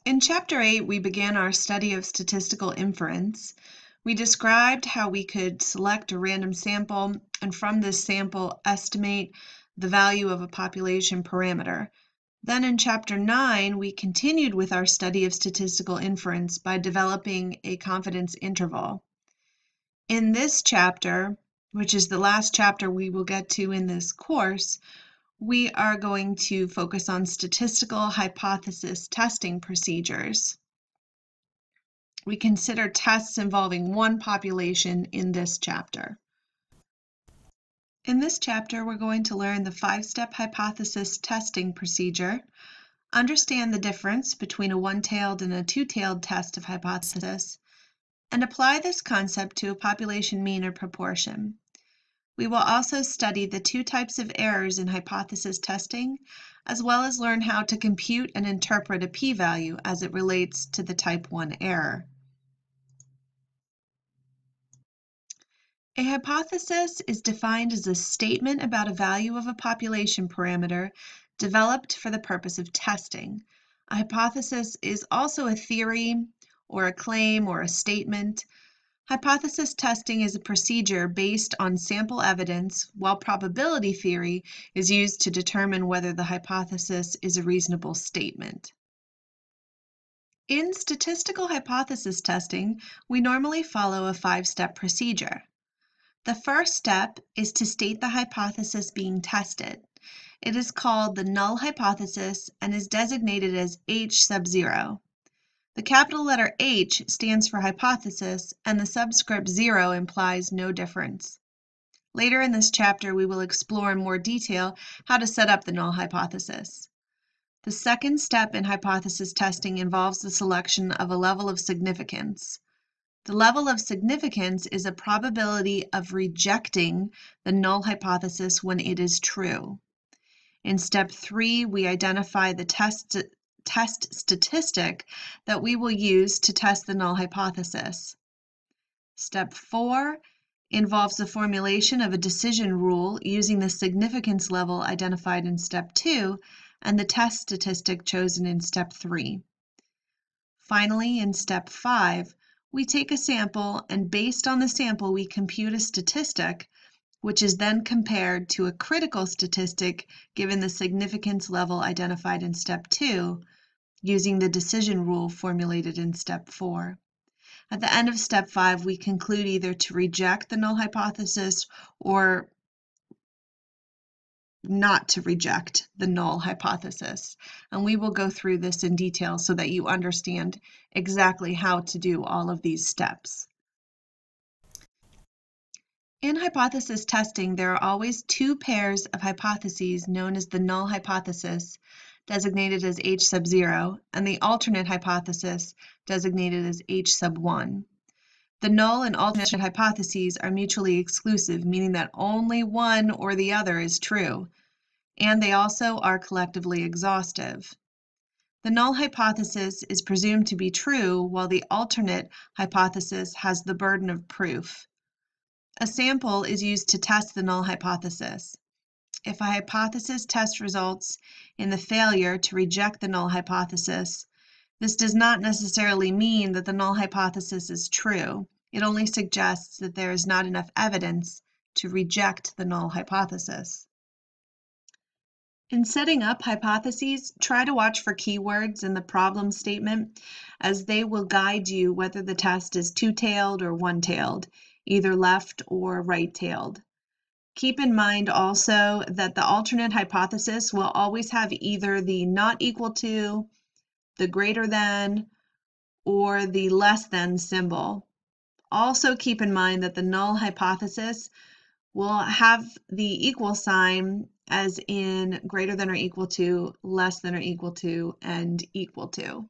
In Chapter 8, we began our study of statistical inference. We described how we could select a random sample and from this sample estimate the value of a population parameter. Then in Chapter 9, we continued with our study of statistical inference by developing a confidence interval. In this chapter, which is the last chapter we will get to in this course, we are going to focus on statistical hypothesis testing procedures. We consider tests involving one population in this chapter. In this chapter, we're going to learn the 5-step hypothesis testing procedure, understand the difference between a one-tailed and a two-tailed test of hypothesis, and apply this concept to a population mean or proportion. We will also study the two types of errors in hypothesis testing, as well as learn how to compute and interpret a p-value as it relates to the type 1 error. A hypothesis is defined as a statement about a value of a population parameter developed for the purpose of testing. A hypothesis is also a theory, or a claim, or a statement. Hypothesis testing is a procedure based on sample evidence, while probability theory is used to determine whether the hypothesis is a reasonable statement. In statistical hypothesis testing, we normally follow a 5-step procedure. The first step is to state the hypothesis being tested. It is called the null hypothesis and is designated as H sub 0. The capital letter H stands for hypothesis, and the subscript 0 implies no difference. Later in this chapter, we will explore in more detail how to set up the null hypothesis. The second step in hypothesis testing involves the selection of a level of significance. The level of significance is a probability of rejecting the null hypothesis when it is true. In step 3, we identify the test statistic that we will use to test the null hypothesis. Step 4 involves the formulation of a decision rule using the significance level identified in step 2 and the test statistic chosen in step 3. Finally, in step 5, we take a sample, and based on the sample, we compute a statistic, which is then compared to a critical statistic given the significance level identified in step 2, using the decision rule formulated in step 4. At the end of step 5, we conclude either to reject the null hypothesis or not to reject the null hypothesis. And we will go through this in detail so that you understand exactly how to do all of these steps. In hypothesis testing, there are always two pairs of hypotheses known as the null hypothesis, designated as H sub 0, and the alternate hypothesis, designated as H sub 1. The null and alternate hypotheses are mutually exclusive, meaning that only one or the other is true, and they also are collectively exhaustive. The null hypothesis is presumed to be true, while the alternate hypothesis has the burden of proof. A sample is used to test the null hypothesis. If a hypothesis test results in the failure to reject the null hypothesis, this does not necessarily mean that the null hypothesis is true. It only suggests that there is not enough evidence to reject the null hypothesis. In setting up hypotheses, try to watch for keywords in the problem statement, as they will guide you whether the test is two-tailed or one-tailed, either left or right-tailed. Keep in mind also that the alternate hypothesis will always have either the not equal to, the greater than, or the less than symbol. Also keep in mind that the null hypothesis will have the equal sign as in greater than or equal to, less than or equal to, and equal to.